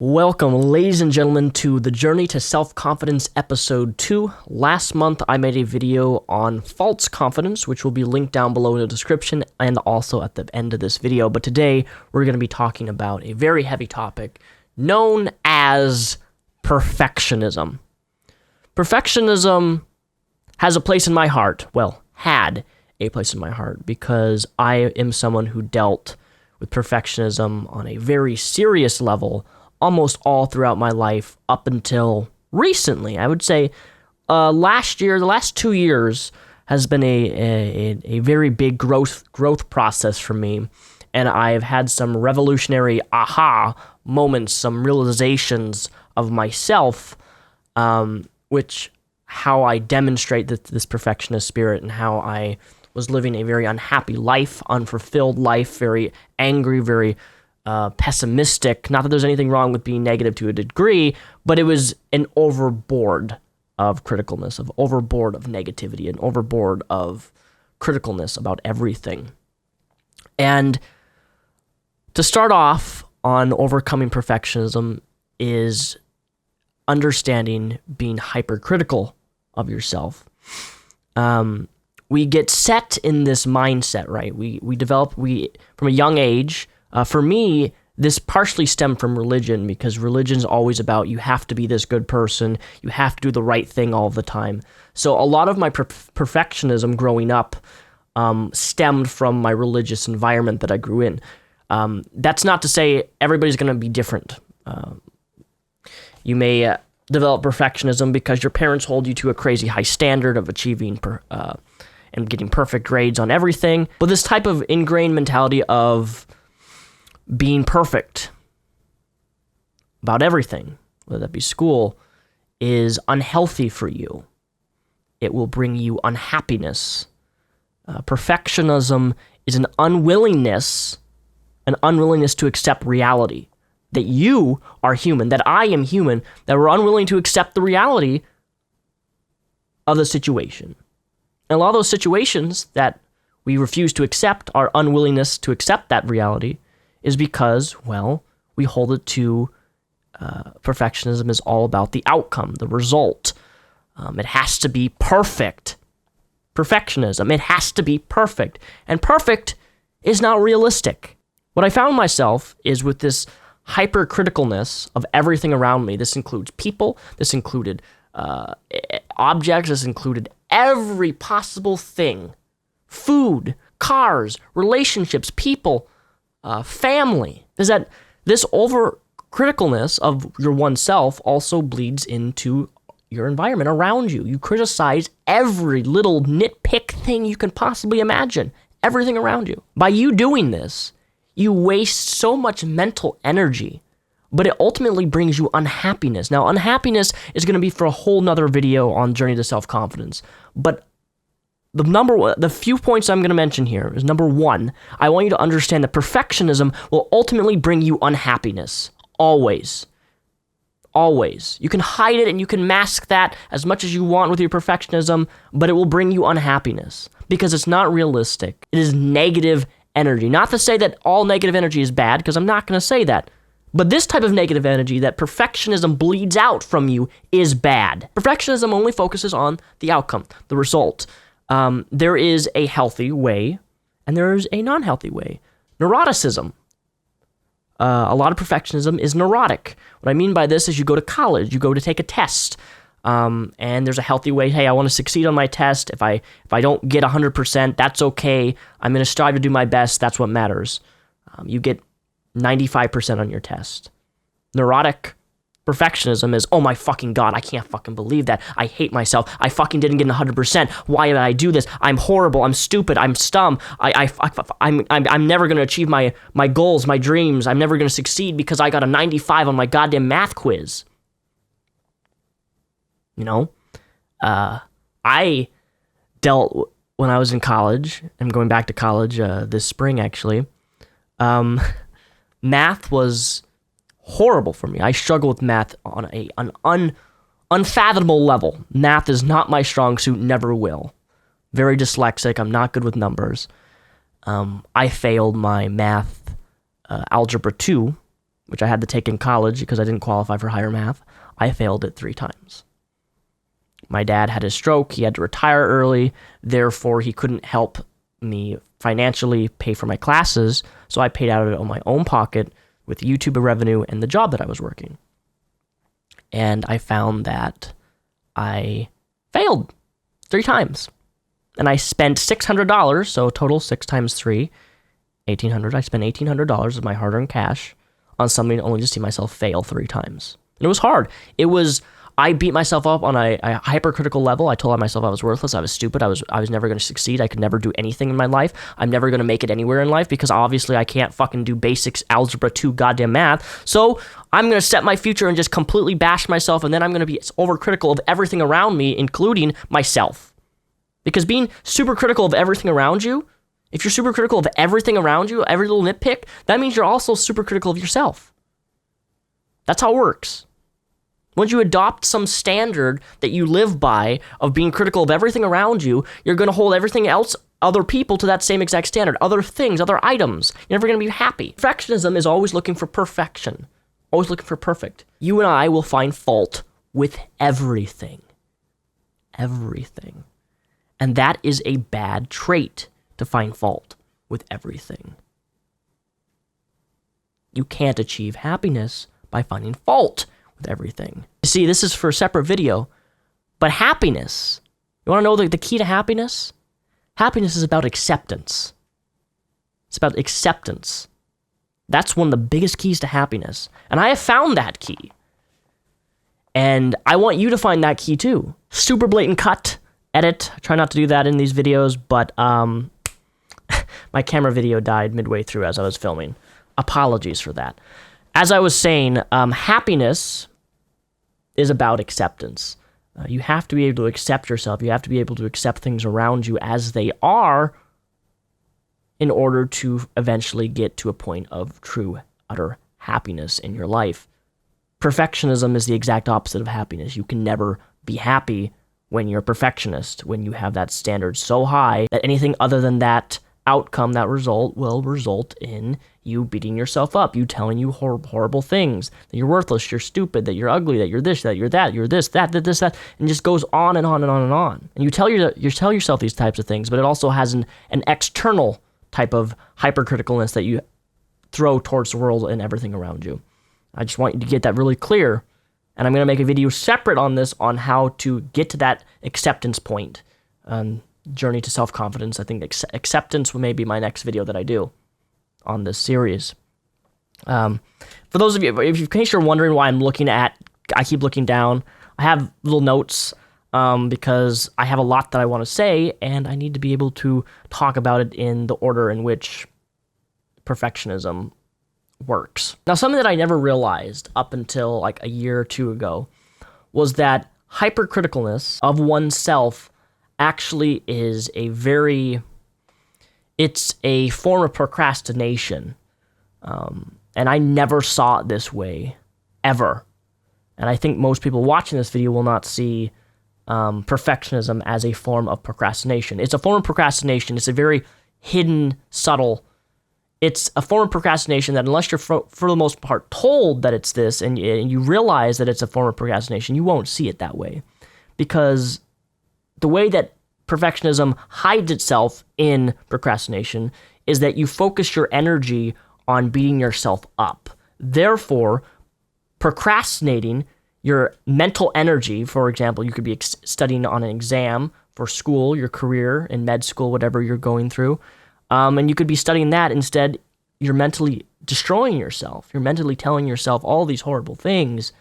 Welcome, ladies and gentlemen, to the Journey to Self-Confidence Episode 2. Last month, I made a video on false confidence, which will be linked down below in the description and also at the end of this video. But today, we're going to be talking about a very heavy topic known as perfectionism. Perfectionism has a place in my heart. Well, had a place in my heart because I am someone who dealt with perfectionism on a very serious level almost all throughout my life up until recently. I would say the last 2 years has been a very big growth process for me, and I've had some revolutionary aha moments, some realizations of myself, which how I demonstrate this perfectionist spirit and how I was living a very unhappy life, unfulfilled life, very angry, very pessimistic. Not that there's anything wrong with being negative to a degree, but it was an overboard of criticalness, of overboard of negativity, an overboard of criticalness about everything. And to start off on overcoming perfectionism is understanding being hypercritical of yourself. We get set in this mindset, right? We develop from a young age. For me, this partially stemmed from religion because religion's always about you have to be this good person, you have to do the right thing all the time. So a lot of my perfectionism growing up stemmed from my religious environment that I grew in. That's not to say everybody's going to be different. You may develop perfectionism because your parents hold you to a crazy high standard of achieving and getting perfect grades on everything. But this type of ingrained mentality of being perfect about everything, whether that be school, is unhealthy for you. It will bring you unhappiness. Perfectionism is an unwillingness to accept reality. That you are human, that I am human, that we're unwilling to accept the reality of the situation. And a lot of those situations that we refuse to accept, our unwillingness to accept that reality, is because, well, we hold it to perfectionism is all about the outcome, the result. It has to be perfect. Perfectionism, it has to be perfect. And perfect is not realistic. What I found myself is with this hypercriticalness of everything around me. This includes people, this included objects, this included every possible thing. Food, cars, relationships, people, family, is that this overcriticalness of your oneself also bleeds into your environment around you. You criticize every little nitpick thing you can possibly imagine, everything around you. By you doing this, you waste so much mental energy, but it ultimately brings you unhappiness. Now, unhappiness is going to be for a whole nother video on Journey to Self-Confidence, but the few points I'm going to mention here is number one, I want you to understand that perfectionism will ultimately bring you unhappiness. Always. Always. You can hide it and you can mask that as much as you want with your perfectionism, but it will bring you unhappiness because it's not realistic. It is negative energy. Not to say that all negative energy is bad, because I'm not going to say that. But this type of negative energy that perfectionism bleeds out from you is bad. Perfectionism only focuses on the outcome, the result. There is a healthy way, and there is a non-healthy way. Neuroticism. A lot of perfectionism is neurotic. What I mean by this is you go to college, you go to take a test, and there's a healthy way. Hey, I want to succeed on my test. If I don't get 100%, that's okay. I'm going to strive to do my best. That's what matters. You get 95% on your test. Neurotic perfectionism is, oh my fucking God, I can't fucking believe that. I hate myself. I fucking didn't get 100%. Why did I do this? I'm horrible. I'm stupid. I'm dumb. I'm never going to achieve my goals, my dreams. I'm never going to succeed because I got a 95 on my goddamn math quiz. You know? I dealt, when I was in college, I'm going back to college this spring actually, math was horrible for me. I struggle with math on an unfathomable level. Math is not my strong suit, never will. Very dyslexic. I'm not good with numbers. I failed my math algebra 2 which I had to take in college because I didn't qualify for higher math, I failed it 3 times. My dad had a stroke. He had to retire early. Therefore, he couldn't help me financially pay for my classes. So I paid out of it on my own pocket with YouTube revenue and the job that I was working. And I found that I failed 3 times. And I spent $600, so total 6 times 3, $1,800. I spent $1,800 of my hard-earned cash on something only to see myself fail 3 times. And it was hard. I beat myself up on a hypercritical level. I told myself I was worthless. I was stupid. I was never going to succeed. I could never do anything in my life. I'm never going to make it anywhere in life because obviously I can't fucking do basics algebra 2 goddamn math. So I'm going to set my future and just completely bash myself, and then I'm going to be overcritical of everything around me, including myself. Because being super critical of everything around you, if you're super critical of everything around you, every little nitpick, that means you're also super critical of yourself. That's how it works. Once you adopt some standard that you live by of being critical of everything around you, you're going to hold everything else, other people, to that same exact standard. Other things, other items. You're never going to be happy. Perfectionism is always looking for perfection. Always looking for perfect. You and I will find fault with everything. Everything. And that is a bad trait, to find fault with everything. You can't achieve happiness by finding fault with everything. See, this is for a separate video, but happiness, you want to know the key to happiness? Happiness is about acceptance. It's about acceptance. That's one of the biggest keys to happiness. And I have found that key. And I want you to find that key too. Super blatant cut, edit. I try not to do that in these videos, but my camera video died midway through as I was filming. Apologies for that. As I was saying, happiness is about acceptance. You have to be able to accept yourself. You have to be able to accept things around you as they are in order to eventually get to a point of true, utter happiness in your life. Perfectionism is the exact opposite of happiness. You can never be happy when you're a perfectionist, when you have that standard so high that anything other than that outcome, that result, will result in you beating yourself up, you telling you horrible things, that you're worthless, you're stupid, that you're ugly, that you're this, that you're that, you're this, that, this, that, and it just goes on and on and on and on. And you tell yourself these types of things, but it also has an external type of hypercriticalness that you throw towards the world and everything around you. I just want you to get that really clear, and I'm going to make a video separate on this, on how to get to that acceptance point. Journey to self-confidence. I think acceptance may be my next video that I do on this series. For those of you, in case you're wondering why I keep looking down, I have little notes because I have a lot that I want to say, and I need to be able to talk about it in the order in which perfectionism works. Now, something that I never realized up until like a year or 2 ago was that hypercriticalness of oneself actually is it's a form of procrastination. And I never saw it this way, ever. And I think most people watching this video will not see perfectionism as a form of procrastination. It's a form of procrastination. It's a very hidden, subtle. It's a form of procrastination that unless you're, for the most part, told that it's this, and you realize that it's a form of procrastination, you won't see it that way. Because the way that perfectionism hides itself in procrastination is that you focus your energy on beating yourself up. Therefore, procrastinating your mental energy, for example, you could be studying on an exam for school, your career, in med school, whatever you're going through, and you could be studying that. Instead, you're mentally destroying yourself. You're mentally telling yourself all these horrible things,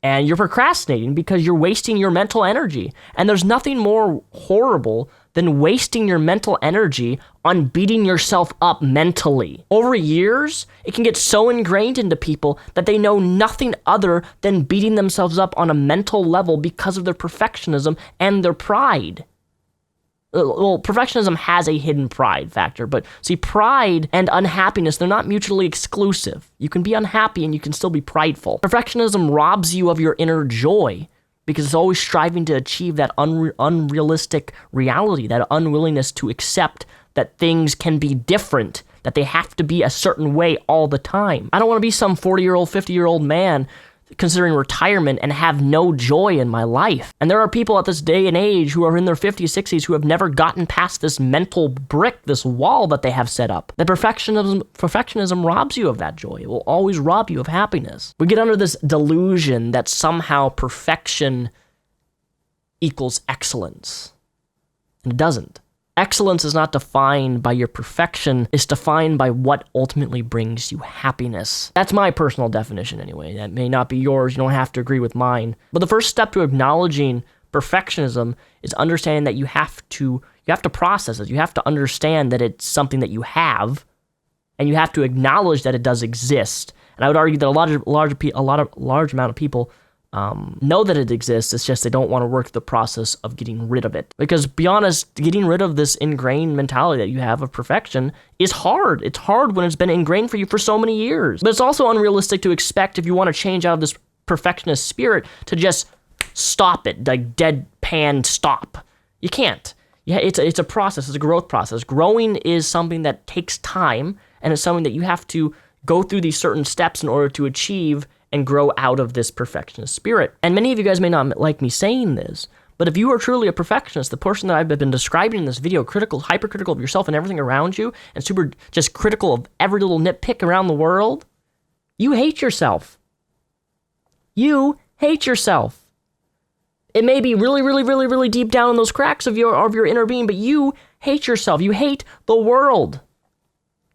and you're procrastinating because you're wasting your mental energy. And there's nothing more horrible than wasting your mental energy on beating yourself up mentally. Over years, it can get so ingrained into people that they know nothing other than beating themselves up on a mental level because of their perfectionism and their pride. Well, perfectionism has a hidden pride factor, but see, pride and unhappiness, they're not mutually exclusive. You can be unhappy and you can still be prideful. Perfectionism robs you of your inner joy because it's always striving to achieve that unrealistic reality, that unwillingness to accept that things can be different that they have to be a certain way all the time. I don't want to be some 40-year-old, 50-year-old man considering retirement and have no joy in my life. And there are people at this day and age who are in their 50s, 60s who have never gotten past this mental brick, this wall that they have set up. That perfectionism robs you of that joy. It will always rob you of happiness. We get under this delusion that somehow perfection equals excellence. And it doesn't. Excellence is not defined by your perfection, it's defined by what ultimately brings you happiness. That's my personal definition anyway. That may not be yours, you don't have to agree with mine. But the first step to acknowledging perfectionism is understanding that you have to process it. You have to understand that it's something that you have, and you have to acknowledge that it does exist. And I would argue that a large amount of people know that it exists. It's just they don't want to work the process of getting rid of it. Because, be honest, getting rid of this ingrained mentality that you have of perfection is hard. It's hard when it's been ingrained for you for so many years. But it's also unrealistic to expect, if you want to change out of this perfectionist spirit, to just stop it, like deadpan stop. You can't. Yeah, it's a process. It's a growth process. Growing is something that takes time, and it's something that you have to go through these certain steps in order to achieve and grow out of this perfectionist spirit. And many of you guys may not like me saying this, but if you are truly a perfectionist, the person that I've been describing in this video, critical, hypercritical of yourself and everything around you, and super just critical of every little nitpick around the world, you hate yourself. You hate yourself. It may be really, really, really, really deep down in those cracks of your inner being, but you hate yourself. You hate the world.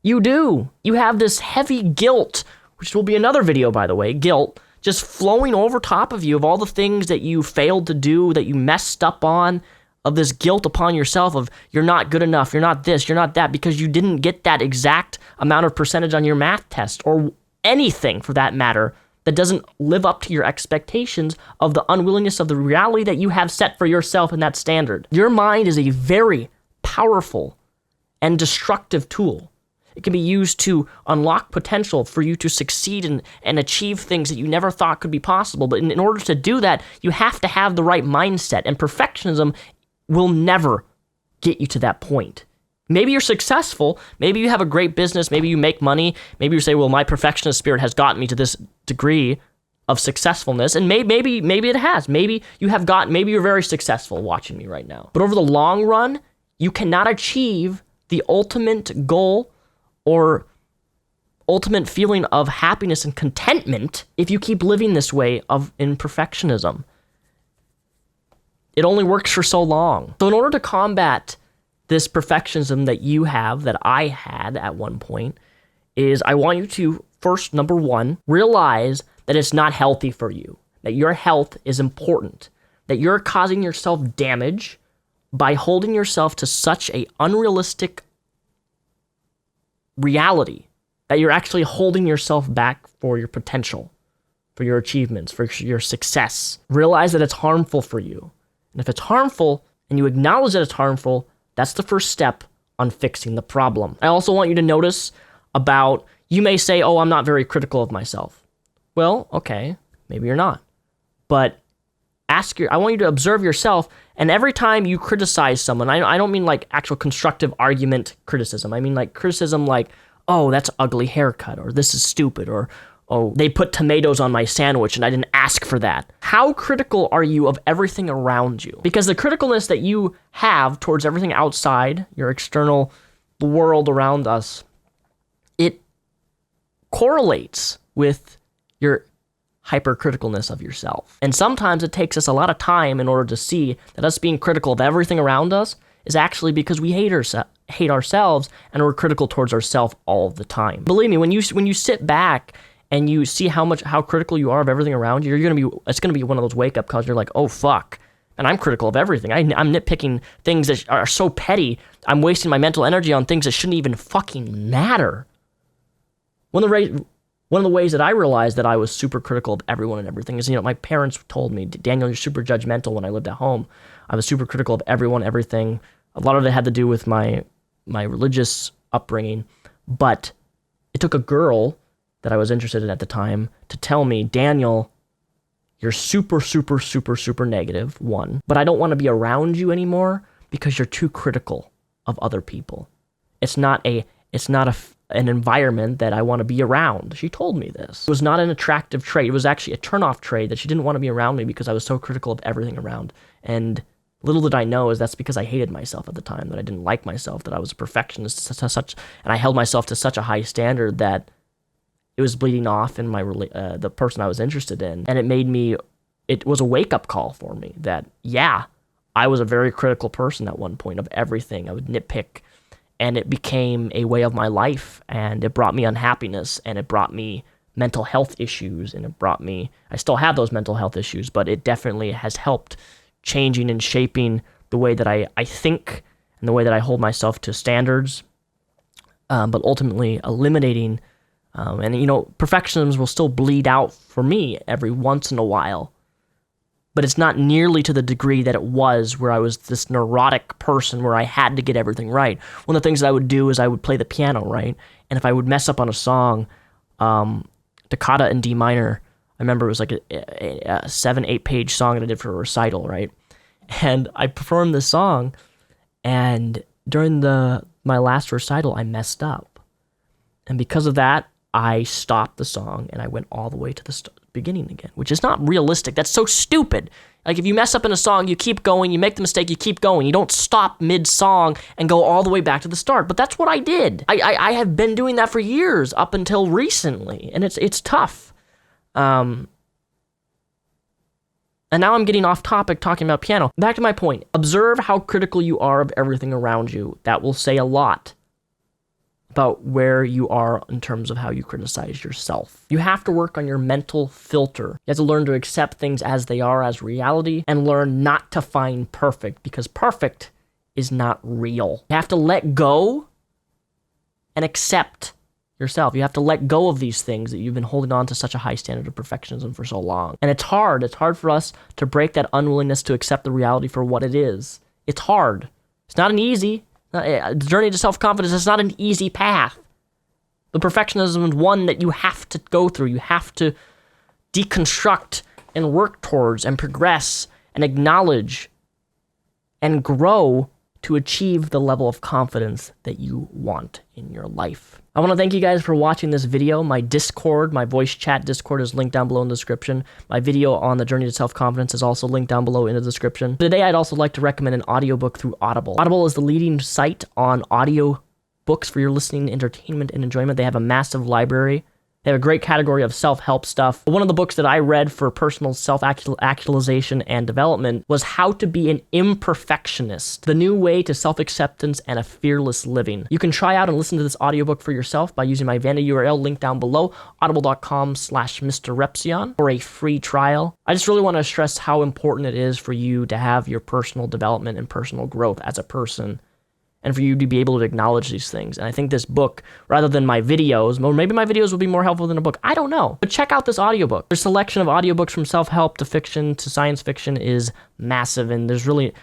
You do. You have this heavy guilt, which will be another video, by the way, guilt, just flowing over top of you of all the things that you failed to do, that you messed up on, of this guilt upon yourself of you're not good enough, you're not this, you're not that, because you didn't get that exact amount of percentage on your math test, or anything for that matter, that doesn't live up to your expectations of the unwillingness of the reality that you have set for yourself in that standard. Your mind is a very powerful and destructive tool. It can be used to unlock potential for you to succeed and achieve things that you never thought could be possible. But in order to do that, you have to have the right mindset. And perfectionism will never get you to that point. Maybe you're successful. Maybe you have a great business. Maybe you make money. Maybe you say, well, my perfectionist spirit has gotten me to this degree of successfulness. And maybe it has. Maybe you're very successful watching me right now. But over the long run, you cannot achieve the ultimate goal or ultimate feeling of happiness and contentment if you keep living this way in perfectionism. It only works for so long. So in order to combat this perfectionism that you have, that I had at one point, is I want you to first, number one, realize that it's not healthy for you, that your health is important, that you're causing yourself damage by holding yourself to such a unrealistic reality that you're actually holding yourself back for your potential, for your achievements, for your success. Realize that it's harmful for you. And if it's harmful and you acknowledge that it's harmful, that's the first step on fixing the problem. I also want you to notice about, you may say, oh, I'm not very critical of myself. Well, okay, maybe you're not. But I want you to observe yourself, and every time you criticize someone, I don't mean like actual constructive argument criticism. I mean like criticism like, oh, that's an ugly haircut, or this is stupid, or oh, they put tomatoes on my sandwich and I didn't ask for that. How critical are you of everything around you? Because the criticalness that you have towards everything outside, your external, the world around us, it correlates with your hypercriticalness of yourself. And sometimes it takes us a lot of time in order to see that us being critical of everything around us is actually because we hate ourselves and we're critical towards ourselves all the time. Believe me, when you sit back and you see how critical you are of everything around you, it's gonna be one of those wake up calls. You're like, oh fuck, and I'm critical of everything. I'm nitpicking things that are so petty. I'm wasting my mental energy on things that shouldn't even fucking matter. One of the ways that I realized that I was super critical of everyone and everything is, my parents told me, Daniel, you're super judgmental. When I lived at home, I was super critical of everyone, everything. A lot of it had to do with my religious upbringing, but it took a girl that I was interested in at the time to tell me, Daniel, you're super, super, super, super negative, one, but I don't want to be around you anymore because you're too critical of other people. It's not a an environment that I want to be around. She told me this. It was not an attractive trait. It was actually a turn-off trait that she didn't want to be around me because I was so critical of everything around. And little did I know is that's because I hated myself at the time, that I didn't like myself, that I was a perfectionist, and I held myself to such a high standard that it was bleeding off in the person I was interested in. And it was a wake-up call for me that, yeah, I was a very critical person at one point of everything. I would nitpick, and it became a way of my life, and it brought me unhappiness, and it brought me mental health issues, and I still have those mental health issues, but it definitely has helped changing and shaping the way that I think and the way that I hold myself to standards, but ultimately eliminating, and perfectionism will still bleed out for me every once in a while, but it's not nearly to the degree that it was where I was this neurotic person where I had to get everything right. One of the things that I would do is I would play the piano, right? And if I would mess up on a song, Toccata in D minor, I remember it was like a 7-8 page song that I did for a recital, right? And I performed this song, and during my last recital, I messed up. And because of that, I stopped the song, and I went all the way to the beginning again, which is not realistic. That's so stupid. Like, if you mess up in a song, you keep going, you make the mistake, you keep going. You don't stop mid-song and go all the way back to the start. But that's what I did. I have been doing that for years up until recently, and it's tough. And now I'm getting off topic talking about piano. Back to my point. Observe how critical you are of everything around you. That will say a lot about where you are in terms of how you criticize yourself. You have to work on your mental filter. You have to learn to accept things as they are, as reality, and learn not to find perfect, because perfect is not real. You have to let go and accept yourself. You have to let go of these things that you've been holding on to such a high standard of perfectionism for so long. And it's hard. It's hard for us to break that unwillingness to accept the reality for what it is. It's hard. It's not an easy. The journey to self-confidence is not an easy path. The perfectionism is one that you have to go through. You have to deconstruct and work towards and progress and acknowledge and grow to achieve the level of confidence that you want in your life. I want to thank you guys for watching this video. My Discord, my voice chat Discord is linked down below in the description. My video on the journey to self-confidence is also linked down below in the description. Today, I'd also like to recommend an audiobook through Audible. Audible is the leading site on audio books for your listening, entertainment, and enjoyment. They have a massive library. They have a great category of self-help stuff. One of the books that I read for personal self-actualization and development was How to Be an Imperfectionist, the new way to self-acceptance and a fearless living. You can try out and listen to this audiobook for yourself by using my vanity URL linked down below, audible.com/Mr. Repzion, for a free trial. I just really want to stress how important it is for you to have your personal development and personal growth as a person, and for you to be able to acknowledge these things. And I think this book, rather than my videos, or maybe my videos will be more helpful than a book, I don't know. But check out this audiobook. Their selection of audiobooks from self-help to fiction to science fiction is massive, and there's really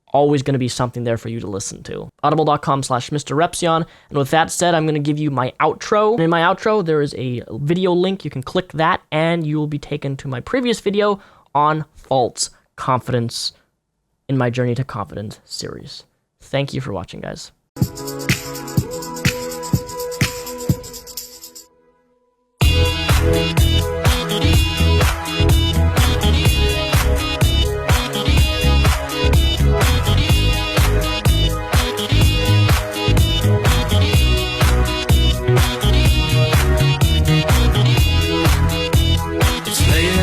always going to be something there for you to listen to. Audible.com/Mr. Repzion. And with that said, I'm going to give you my outro. And in my outro, there is a video link. You can click that, and you will be taken to my previous video on false confidence in my Journey to Confidence series. Thank you for watching, guys.